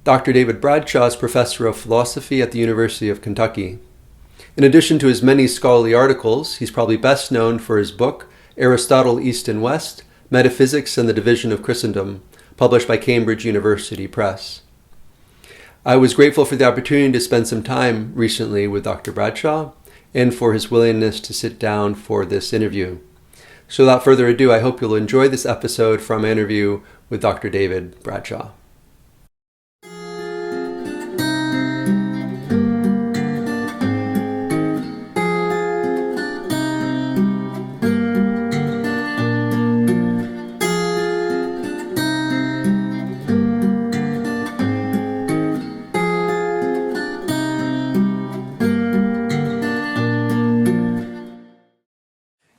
Dr. David Bradshaw is professor of philosophy at the University of Kentucky. In addition to his many scholarly articles, he's probably best known for his book, Aristotle, East and West, Metaphysics and the Division of Christendom, published by Cambridge University Press. I was grateful for the opportunity to spend some time recently with Dr. Bradshaw and for his willingness to sit down for this interview. So without further ado, I hope you'll enjoy this episode from my interview with Dr. David Bradshaw.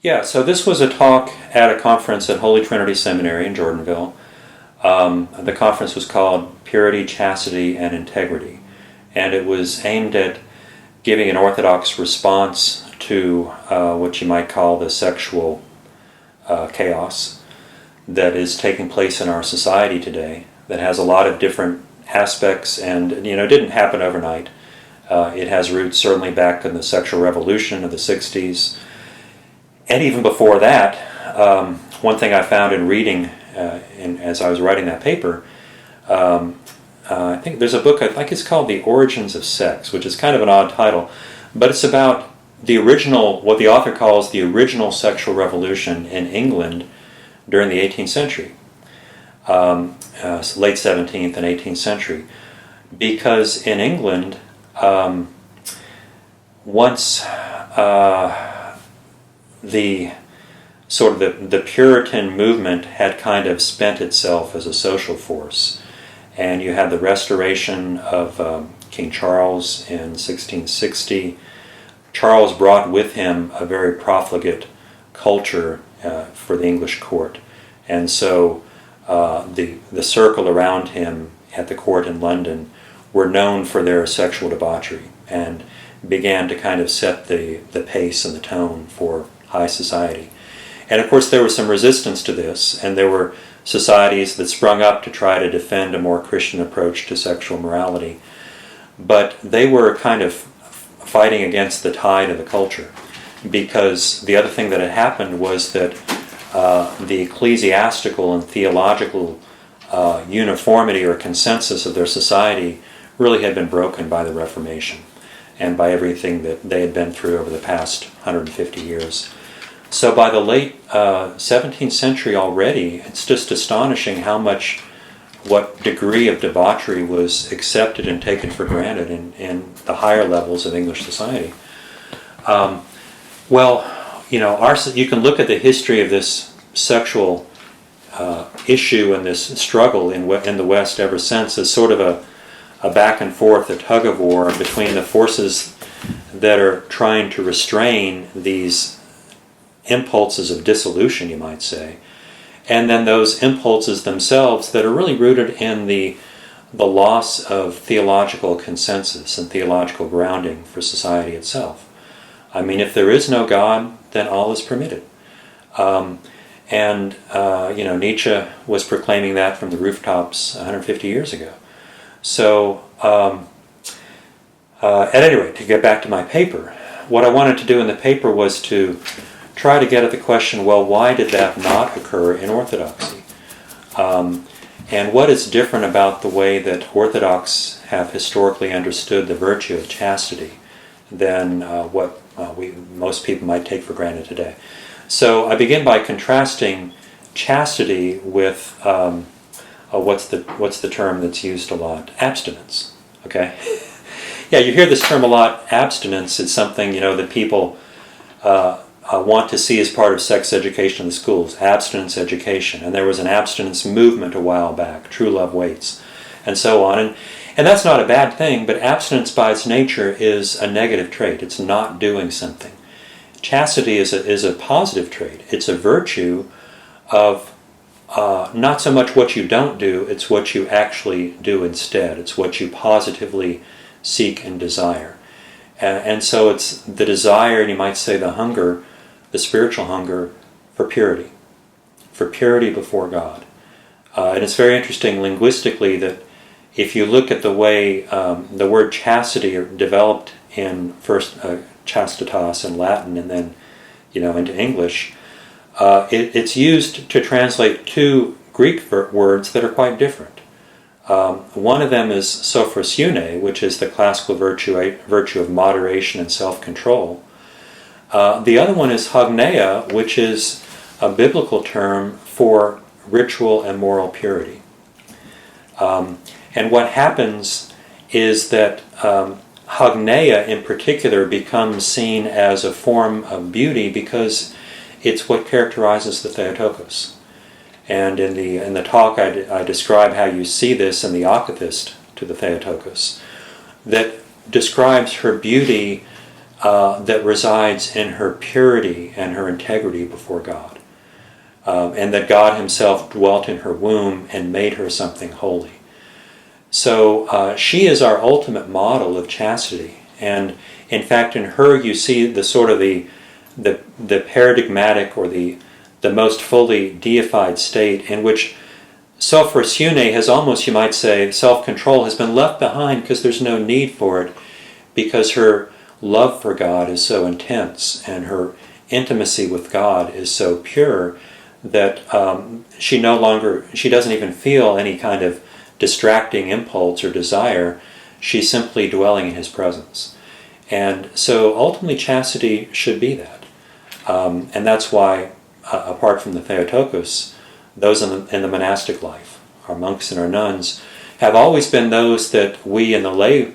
Yeah, so this was a talk at a conference at Holy Trinity Seminary in Jordanville. The conference was called Purity, Chastity, and Integrity, and it was aimed at giving an Orthodox response to what you might call the sexual chaos that is taking place in our society today, that has a lot of different aspects and, didn't happen overnight. It has roots certainly back in the sexual revolution of the 60s. And even before that, one thing I found in reading, as I was writing that paper, I think there's a book, I think it's called The Origins of Sex, which is kind of an odd title, but it's about the original, what the author calls the original sexual revolution in England during the 18th century, late 17th and 18th century. Because in England, once the Puritan movement had kind of spent itself as a social force, and you had the restoration of King Charles in 1660. Charles brought with him a very profligate culture for the English court, and so the circle around him at the court in London were known for their sexual debauchery and began to kind of set the pace and the tone for high society. And of course there was some resistance to this, and there were societies that sprung up to try to defend a more Christian approach to sexual morality. But they were kind of fighting against the tide of the culture, because the other thing that had happened was that the ecclesiastical and theological uniformity or consensus of their society really had been broken by the Reformation and by everything that they had been through over the past 150 years. So by the late 17th century already, it's just astonishing what degree of debauchery was accepted and taken for granted in the higher levels of English society. You can look at the history of this sexual issue and this struggle in the West ever since as sort of a back and forth, a tug of war between the forces that are trying to restrain these impulses of dissolution, you might say, and then those impulses themselves that are really rooted in the loss of theological consensus and theological grounding for society itself. I mean, if there is no God, then all is permitted. Nietzsche was proclaiming that from the rooftops 150 years ago. So, at any rate, to get back to my paper, what I wanted to do in the paper was to try to get at the question, well, why did that not occur in Orthodoxy? And what is different about the way that Orthodox have historically understood the virtue of chastity than what most people might take for granted today? So I begin by contrasting chastity with what's the term that's used a lot? Abstinence. Okay? Yeah, you hear this term a lot, abstinence. It's something, that people want to see as part of sex education in the schools, abstinence education. And there was an abstinence movement a while back, True Love Waits, and so on. And that's not a bad thing, but abstinence by its nature is a negative trait. It's not doing something. Chastity is a positive trait. It's a virtue of not so much what you don't do, it's what you actually do instead. It's what you positively seek and desire. And so it's the desire, and you might say the hunger, the spiritual hunger for purity before God. And it's very interesting linguistically that if you look at the way the word chastity developed in first chastitas in Latin and then into English, it's used to translate two Greek words that are quite different. One of them is sophrosune, which is the classical virtue of moderation and self-control. The other one is hogneia, which is a biblical term for ritual and moral purity. And what happens is that hogneia in particular becomes seen as a form of beauty because it's what characterizes the Theotokos. And in the talk I describe how you see this in the Akathist to the Theotokos, that describes her beauty that resides in her purity and her integrity before God. And that God himself dwelt in her womb and made her something holy. So she is our ultimate model of chastity. And in fact, in her you see the sort of the paradigmatic or the most fully deified state in which sophrosune has almost, you might say, self-control has been left behind because there's no need for it, because her love for God is so intense and her intimacy with God is so pure that she doesn't even feel any kind of distracting impulse or desire. She's simply dwelling in his presence. And so ultimately chastity should be that. And that's why, apart from the Theotokos, those in the monastic life, our monks and our nuns, have always been those that we in the lay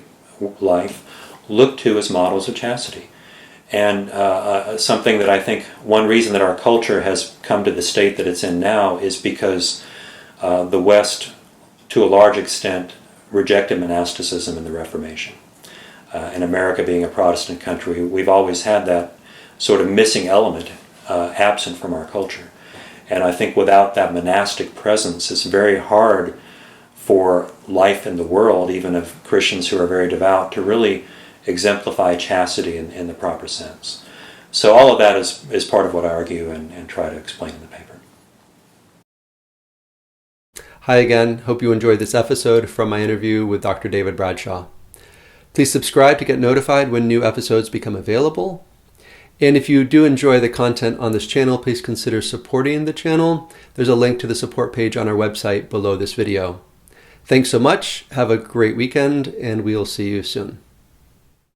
life look to as models of chastity. And something that I think, one reason that our culture has come to the state that it's in now is because the West, to a large extent, rejected monasticism in the Reformation. In America being a Protestant country, we've always had that sort of missing element absent from our culture. And I think without that monastic presence, it's very hard for life in the world, even of Christians who are very devout, to really exemplify chastity in the proper sense. So all of that is part of what I argue and try to explain in the paper. Hi again. Hope you enjoyed this episode from my interview with Dr. David Bradshaw. Please subscribe to get notified when new episodes become available. And if you do enjoy the content on this channel, please consider supporting the channel. There's a link to the support page on our website below this video. Thanks so much. Have a great weekend, and we'll see you soon.